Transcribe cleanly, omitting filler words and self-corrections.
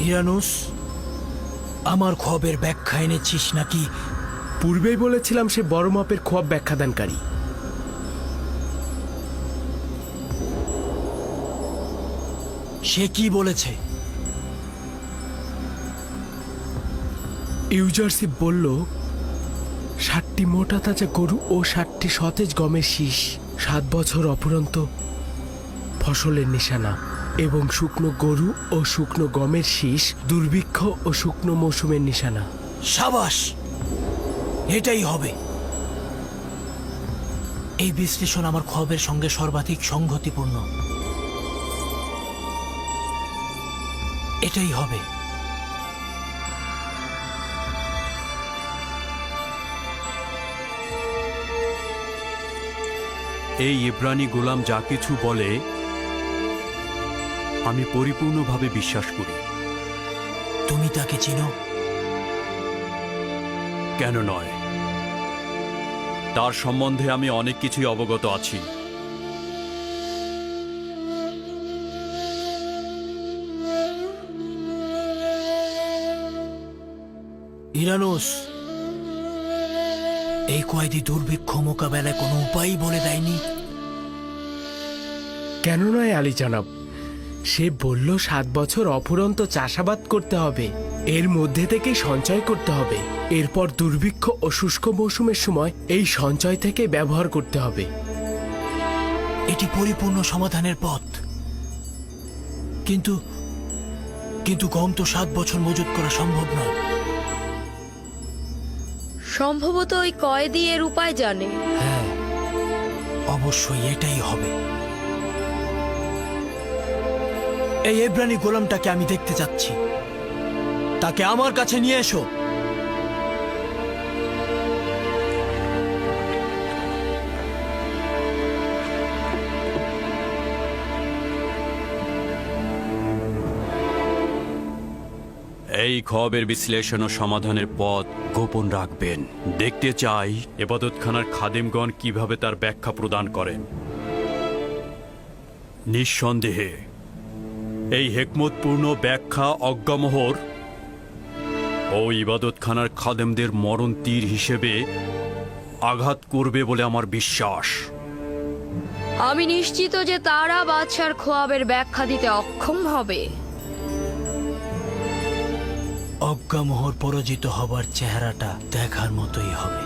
ইরানুস, আমার খোয়াবের ব্যাখ্যা এনেছিস নাকি? পূর্বেই বলেছিলাম সে বড় মাপের খোয়াব ব্যাখ্যাদানকারী। সে কি বলেছে? ইউজারশিপ বলল 60টি মোটা তাজা গরু ও 60টি সতেজ গমের শীষ 7 বছর অফুরন্ত ফসলের নিশানা, এবং শুকনো গরু ও শুকনো গমের শীষ দুর্ভিক্ষ ও শুকনো মৌসুমের নিশানা। সাবাস, এটাই হবে। এই বিশ্লেষণ আমার খোয়াবের সঙ্গে সর্বাধিক সংগতিপূর্ণ। এটাই হবে। এই ইব্রানি গোলাম যা কিছু বলে আমি পরিপূর্ণভাবে বিশ্বাস করি। তুমি তাকে চিনো? কেন নয়, তার সম্বন্ধে আমি অনেক কিছুই অবগত আছি। ইরানুস, এই কয়েদি দুর্ভিক্ষ মোকাবেলায় কোনো উপায় বলে দেয়নি? কেন নয় আলী জনাব, সে বলল 7 বছর অফুরন্ত চাষাবাদ করতে হবে, এর মধ্যে থেকে সঞ্চয় করতে হবে, এরপর দুর্ভিক্ষ ও শুষ্ক মৌসুমের সময় এই সঞ্চয় থেকে ব্যবহার করতে হবে। এটি পরিপূর্ণ সমাধানের পথ। কিন্তু কিন্তু গম তো 7 বছর মজুত করা সম্ভব নয়। সম্ভবত ওই কয়েদি এর উপায় জানে। হ্যাঁ, অবশ্যই এটাই হবে। এই এব্রানি গোলামটাকে আমি দেখতে যাচ্ছি। তাকে আমার কাছে নিয়ে এসো। এই খোয়াবের বিশ্লেষণ ও সমাধানের পথ গোপন রাখবেন। দেখতে চাই ইবাদতখানার খাদেমগণ কিভাবে তার ব্যাখ্যা প্রদান করেন। নিঃসন্দেহে এই হেকমতপূর্ণ ব্যাখ্যা অজ্ঞামোহর ও ইবাদতখানার খাদেমদের মরণ তীর হিসেবে আঘাত করবে বলে আমার বিশ্বাস। আমি নিশ্চিত যে তারা বাদশার খোয়াবের ব্যাখ্যা দিতে অক্ষম হবে। অজ্ঞামোহর পরাজিত হবার চেহারাটা দেখার মতোই হবে।